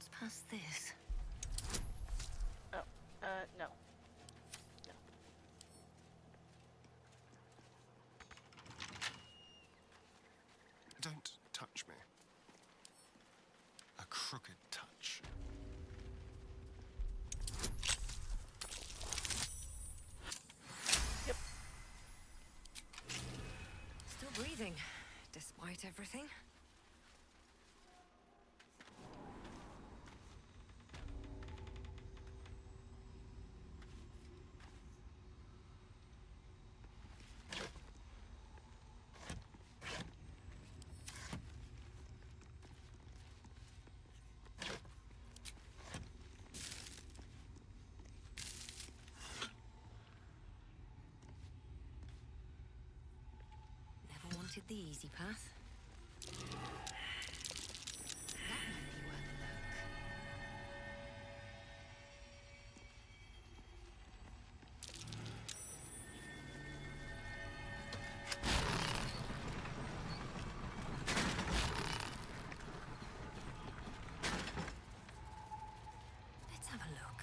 What's past this? Oh, no. No. Don't touch me. A crooked touch. Yep. Still breathing, despite everything. Never wanted the easy path. That might be worth a look. Let's have a look.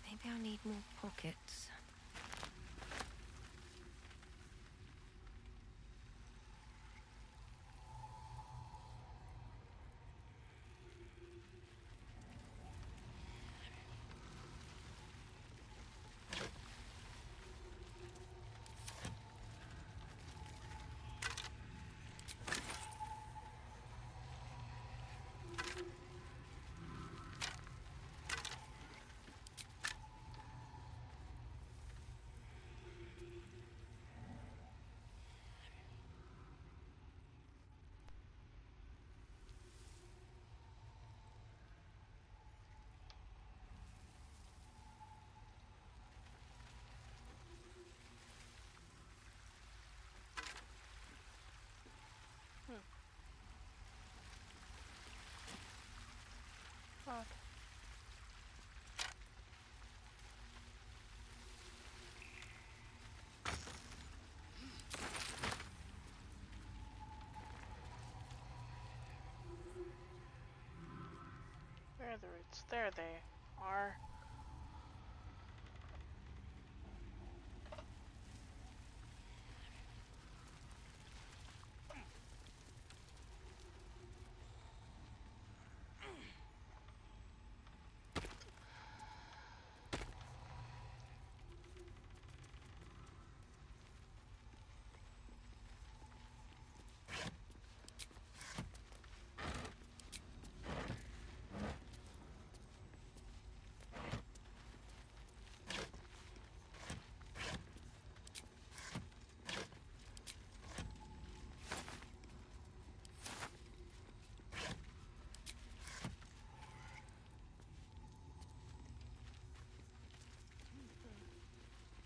Maybe I need more pockets. Fuck. Where are the roots? There they are.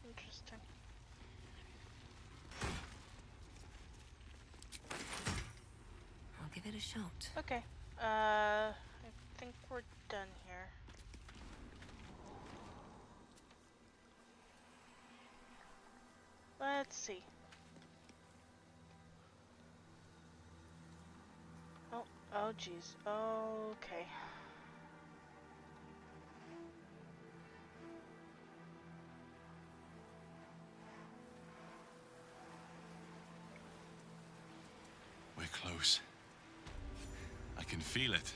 Interesting. I'll give it a shot. Okay. I think we're done here. Let's see. Oh geez. Okay. We're close. I can feel it.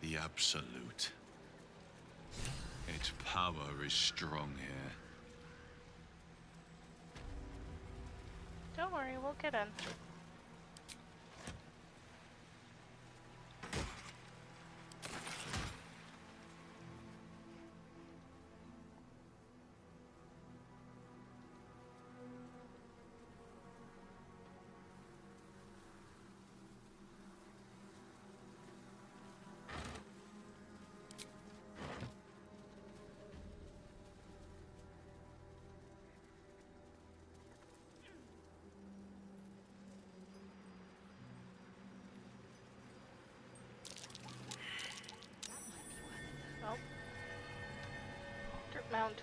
The Absolute. Its power is strong here. Don't worry, we'll get in. newfound.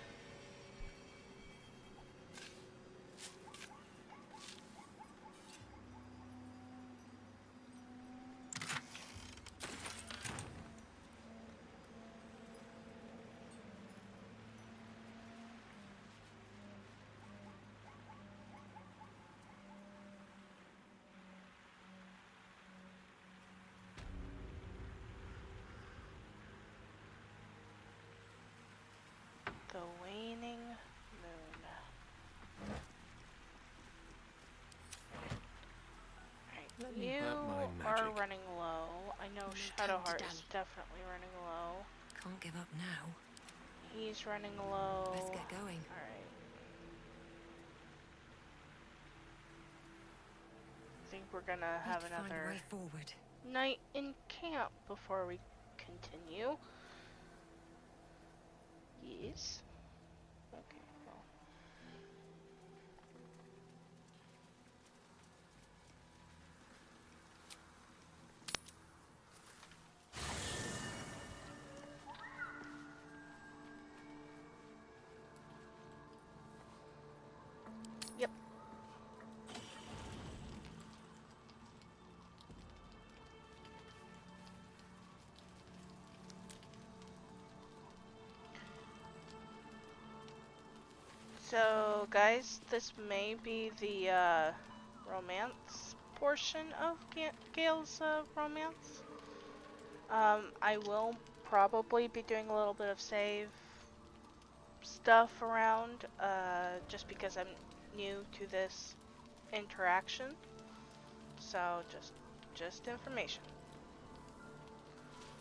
The Waning Moon. Let Alright, me you work my are magic. running low. I know No time to Shadowheart is dally. definitely running low. Can't give up now. He's running low. Let's get going. Alright. I think we're gonna have Need to find a another way forward. night in camp before we continue. Yes. Okay, well. Yep. So, guys, this may be the romance portion of Gale's romance. I will probably be doing a little bit of save stuff around, just because I'm new to this interaction. So, just information.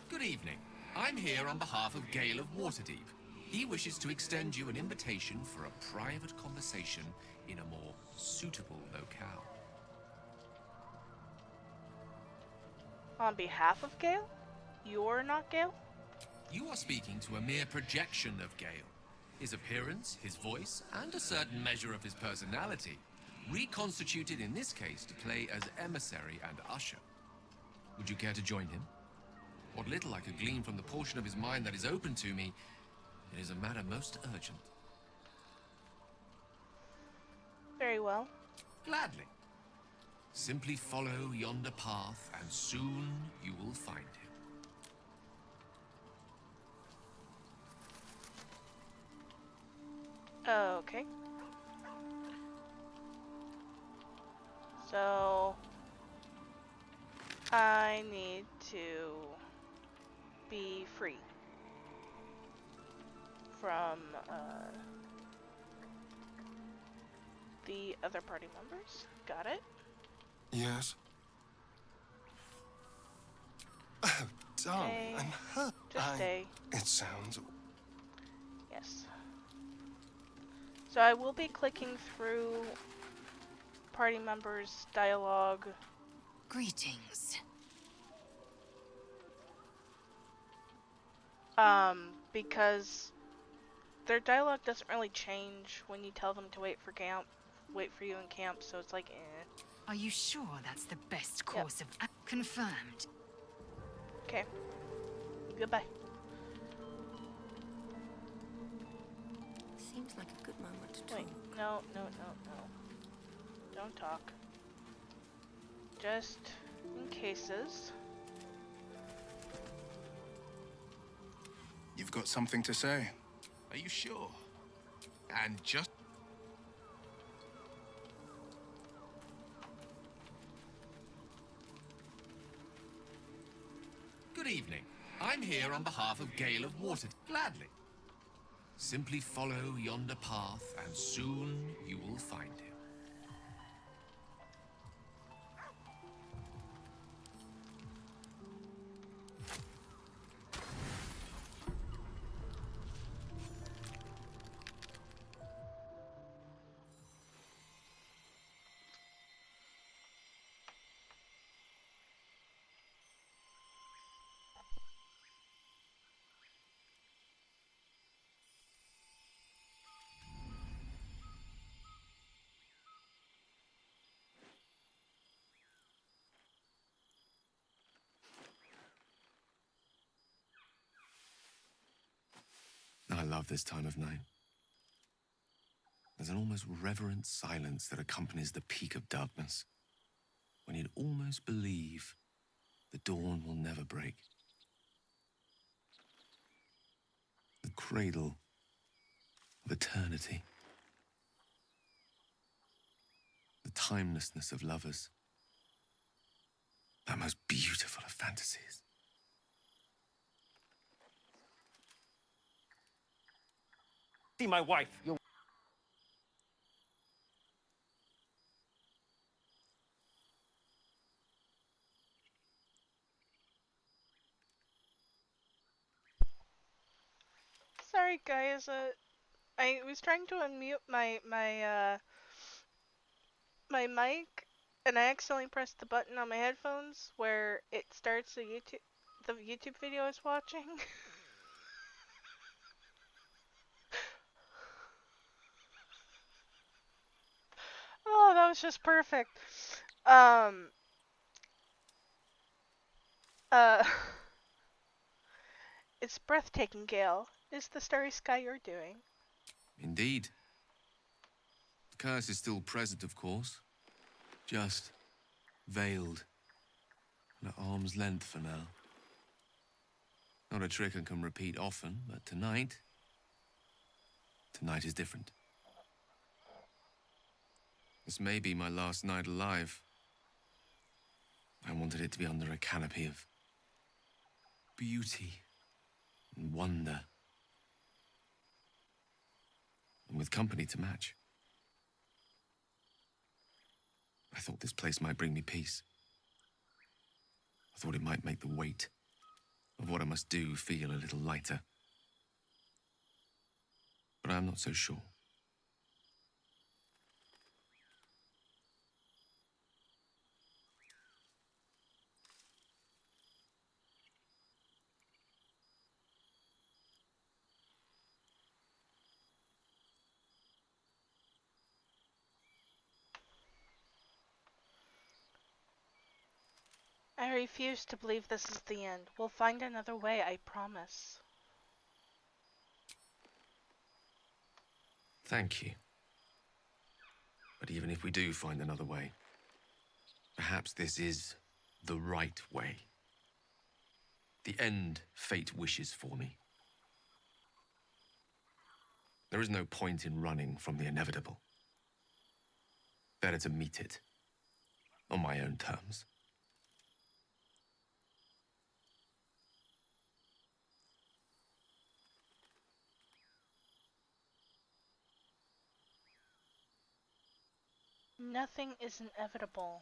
Good evening. I'm here on behalf of Gale of Waterdeep. He wishes to extend you an invitation for a private conversation in a more suitable locale. On behalf of Gale? You're not Gale? You are speaking to a mere projection of Gale. His appearance, his voice, and a certain measure of his personality, reconstituted in this case to play as emissary and usher. Would you care to join him? What little I could glean from the portion of his mind that is open to me, it is a matter most urgent. Very well. Gladly. Simply follow yonder path, and soon you will find him. Okay. So, I need to be free from the other party members. Got it? Yes. Oh, darling, Okay. I'm hurt. Just stay. It sounds... Yes. So I will be clicking through party members' dialogue. Greetings. Because their dialogue doesn't really change when you tell them to wait for you in camp, so it's like, eh. Are you sure that's the best course of confirmed? Okay. Goodbye. Seems like a good moment to talk. Wait, no. Don't talk. Just in cases. You've got something to say? Are you sure? And just... Good evening. I'm here on behalf of Gale of Waterdeep. Gladly. Simply follow yonder path, and soon you will find him. love this time of night. There's an almost reverent silence that accompanies the peak of darkness, when you'd almost believe the dawn will never break. The cradle of eternity. The timelessness of lovers. That most beautiful of fantasies. See my wife. Your Sorry guys, I was trying to unmute my mic and I accidentally pressed the button on my headphones where it starts the YouTube video I was watching. Oh, that was just perfect. Um uh It's breathtaking, Gale. Is the starry sky you're doing? Indeed. The curse is still present, of course. Just veiled and at arm's length for now. Not a trick I can repeat often, but tonight is different. This may be my last night alive. I wanted it to be under a canopy of beauty and wonder. And with company to match. I thought this place might bring me peace. I thought it might make the weight of what I must do feel a little lighter. But I'm not so sure. I refuse to believe this is the end. We'll find another way, I promise. Thank you. But even if we do find another way, perhaps this is the right way. The end fate wishes for me. There is no point in running from the inevitable. Better to meet it on my own terms. Nothing is inevitable.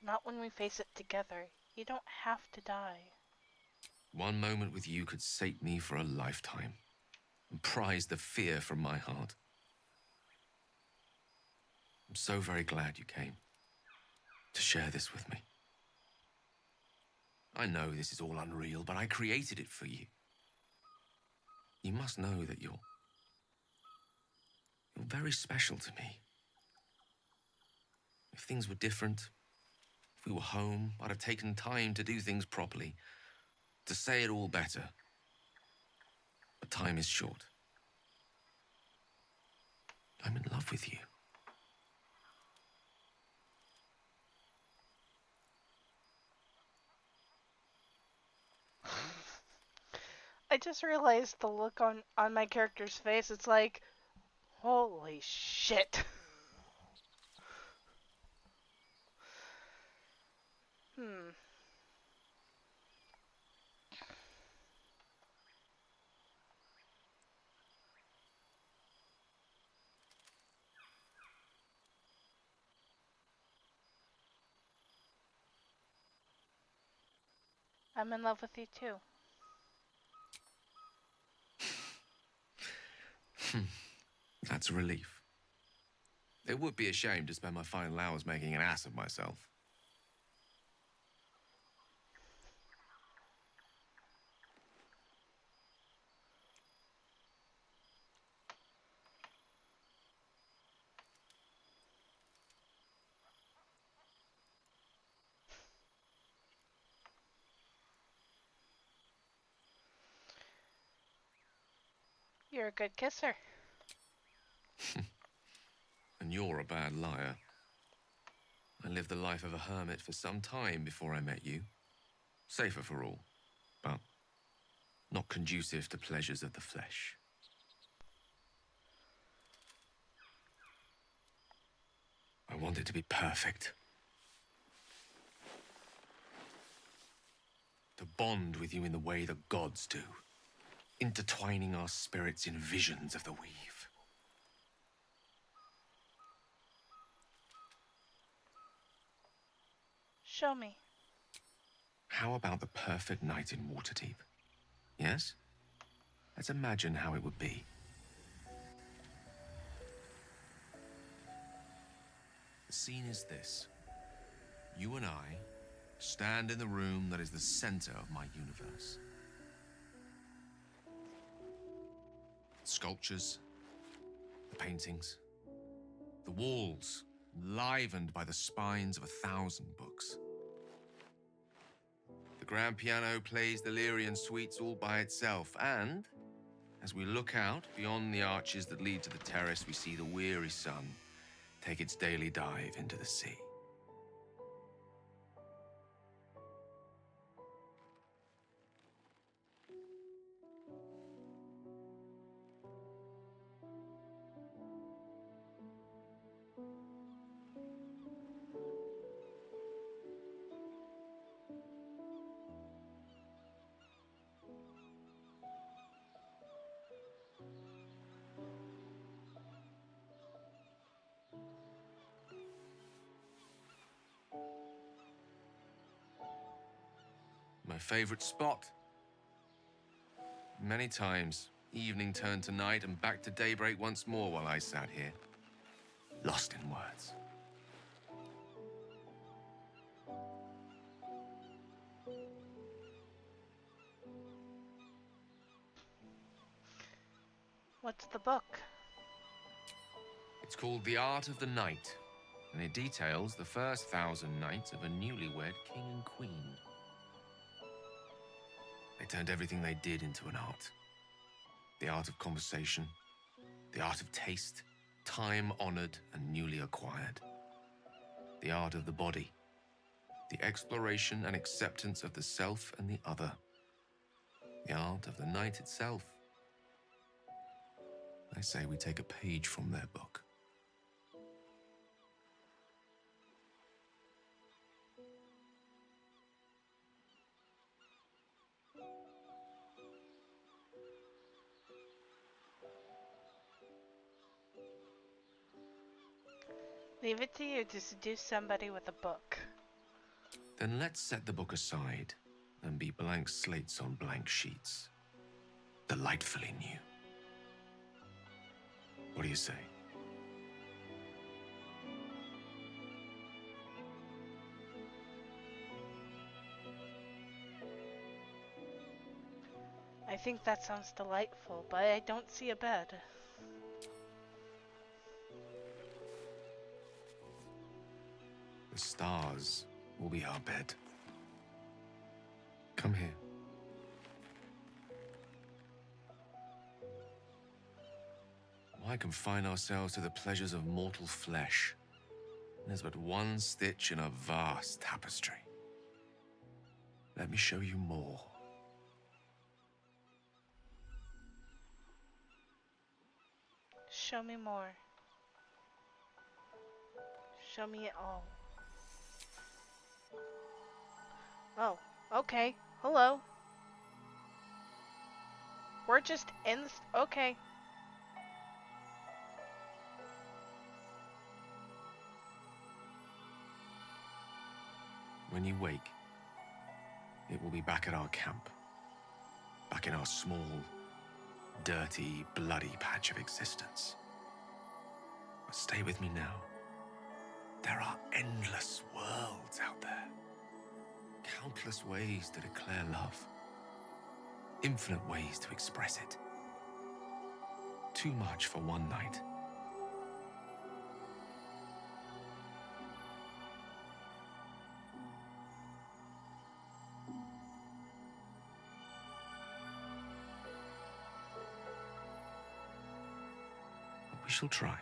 Not when we face it together. You don't have to die. One moment with you could sate me for a lifetime and prize the fear from my heart. I'm so very glad you came to share this with me. I know this is all unreal, but I created it for you. You must know that you're very special to me. If things were different, if we were home, I'd have taken time to do things properly, to say it all better. But time is short. I'm in love with you. I just realized the look on my character's face. It's like, holy shit. I'm in love with you too. That's a relief. It would be a shame to spend my final hours making an ass of myself. You're a good kisser. And you're a bad liar. I lived the life of a hermit for some time before I met you. Safer for all, but not conducive to pleasures of the flesh. I want it to be perfect. To bond with you in the way the gods do, intertwining our spirits in visions of the weave. Show me. How about the perfect night in Waterdeep? Yes? Let's imagine how it would be. The scene is this. You and I stand in the room that is the center of my universe. The sculptures, the paintings, the walls livened by the spines of 1,000 books. The grand piano plays the Lyrian suites all by itself, and as we look out beyond the arches that lead to the terrace, we see the weary sun take its daily dive into the sea. My favorite spot. Many times, evening turned to night and back to daybreak once more while I sat here, lost in words. What's the book? It's called The Art of the Night, and it details the first 1,000 nights of a newlywed king and queen. They turned everything they did into an art. The art of conversation, the art of taste, time-honored and newly acquired. The art of the body, the exploration and acceptance of the self and the other. The art of the night itself. I say we take a page from their book. Leave it to you to seduce somebody with a book. Then let's set the book aside and be blank slates on blank sheets. Delightfully new. What do you say? I think that sounds delightful, but I don't see a bed. The stars will be our bed. Come here. Why confine ourselves to the pleasures of mortal flesh? There's but one stitch in a vast tapestry. Let me show you more. Show me more. Show me it all. Oh, okay. Hello. We're just in this. Okay. When you wake, it will be back at our camp. Back in our small, dirty, bloody patch of existence. But stay with me now. There are endless worlds out there. Countless ways to declare love. Infinite ways to express it. Too much for one night. shall try.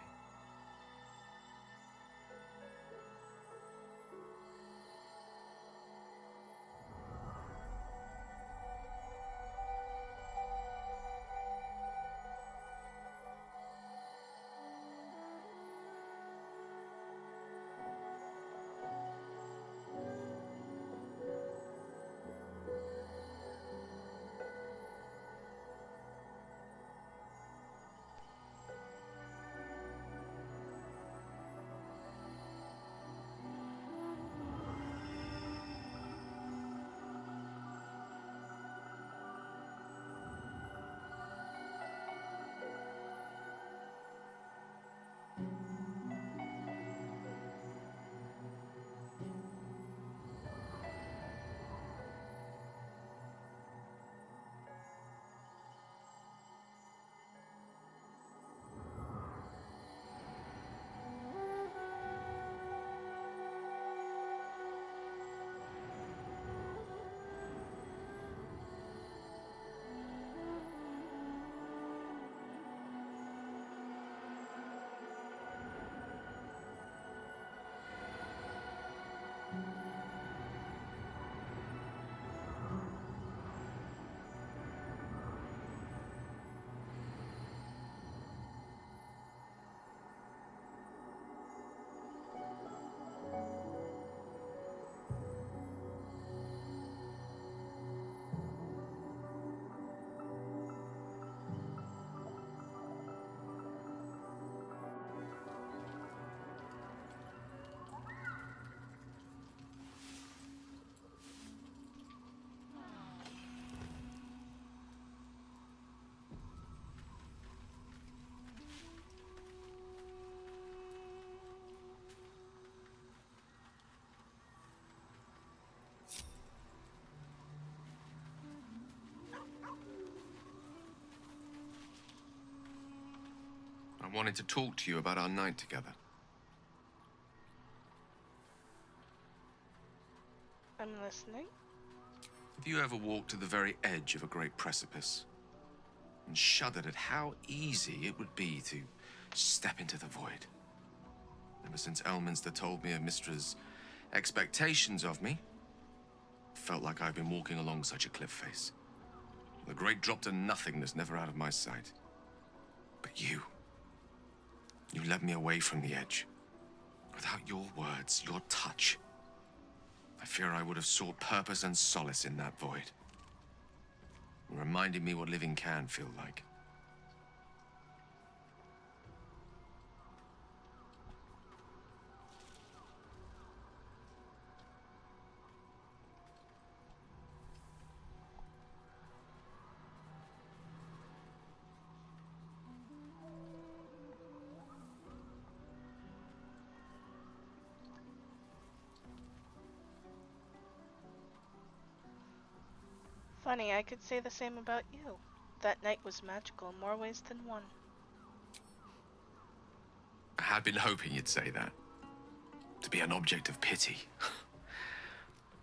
I wanted to talk to you about our night together. I'm listening. Have you ever walked to the very edge of a great precipice and shuddered at how easy it would be to step into the void? Ever since Elminster told me of Mistra's expectations of me, it felt like I've been walking along such a cliff face. The great drop to nothingness, never out of my sight. But you led me away from the edge. Without your words, your touch, I fear I would have sought purpose and solace in that void. You reminded me what living can feel like. Funny, I could say the same about you. That night was magical in more ways than one. I had been hoping you'd say that. To be an object of pity.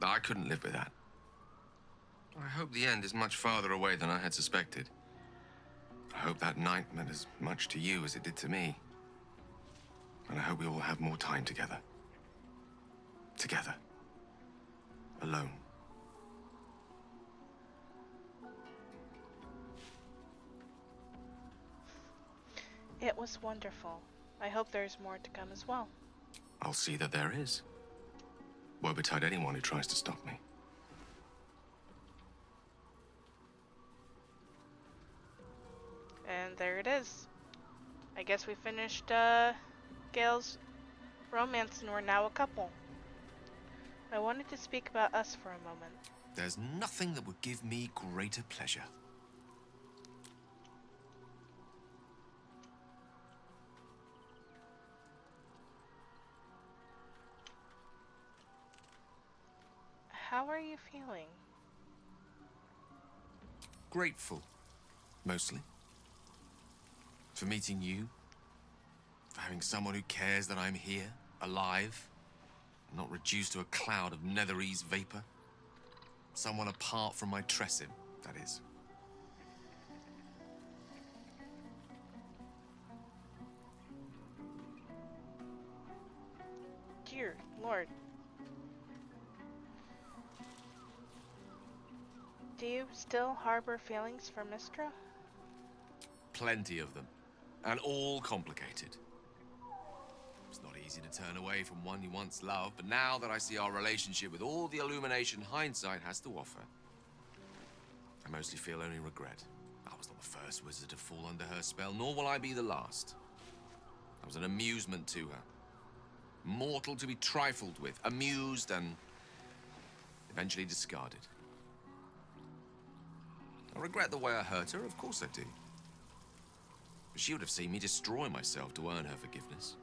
I couldn't live with that. I hope the end is much farther away than I had suspected. I hope that night meant as much to you as it did to me. And I hope we all have more time together. Together. Alone. It was wonderful. I hope there's more to come as well. I'll see that there is. Woe betide anyone who tries to stop me. And there it is. I guess we finished Gale's romance and we're now a couple. I wanted to speak about us for a moment. There's nothing that would give me greater pleasure. How are you feeling? Grateful, mostly. For meeting you. For having someone who cares that I'm here, alive, not reduced to a cloud of netherese vapor. Someone apart from my Tressim, that is. Lord. Do you still harbor feelings for Mistra? Plenty of them. And all complicated. It's not easy to turn away from one you once loved, but now that I see our relationship with all the illumination hindsight has to offer, I mostly feel only regret. I was not the first wizard to fall under her spell, nor will I be the last. I was an amusement to her. Mortal to be trifled with, amused and eventually discarded. I regret the way I hurt her, of course I do. But she would have seen me destroy myself to earn her forgiveness.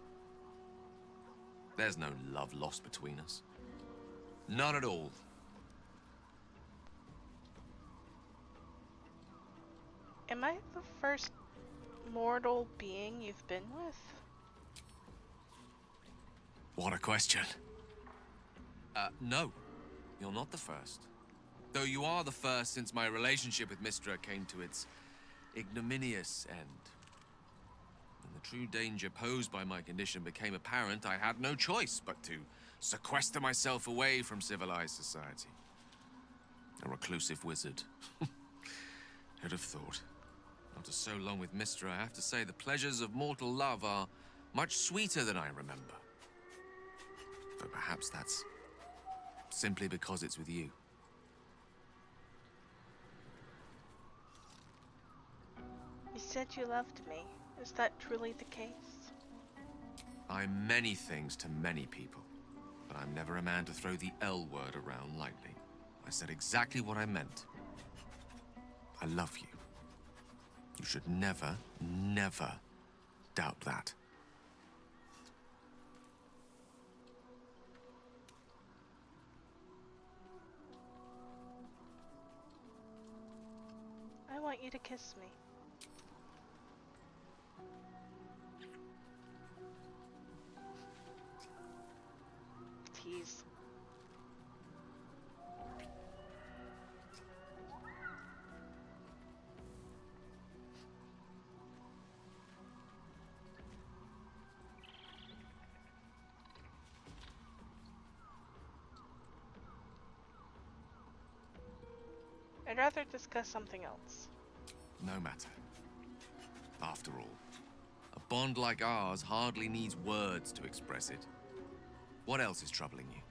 There's no love lost between us. None at all. Am I the first mortal being you've been with? What a question. No. You're not the first. Though you are the first since my relationship with Mistra came to its ignominious end. When the true danger posed by my condition became apparent, I had no choice but to sequester myself away from civilized society. A reclusive wizard. Who'd have thought? After so long with Mistra, I have to say the pleasures of mortal love are much sweeter than I remember. But perhaps that's simply because it's with you. You said you loved me. Is that truly the case? I'm many things to many people, but I'm never a man to throw the L word around lightly. I said exactly what I meant. I love you. You should never, never doubt that. I want you to kiss me. Tease. I'd rather discuss something else. No matter. After all, a bond like ours hardly needs words to express it. What else is troubling you?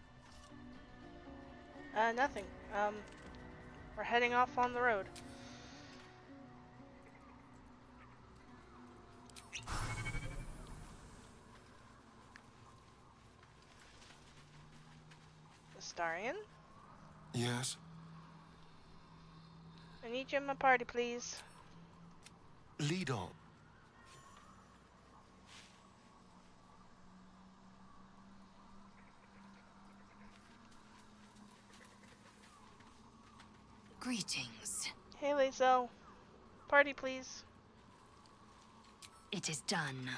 Nothing. We're heading off on the road. Astarion? Yes? I need you in my party, please. Lead on. Greetings. Hey, Lae'zel. Party, please. It is done.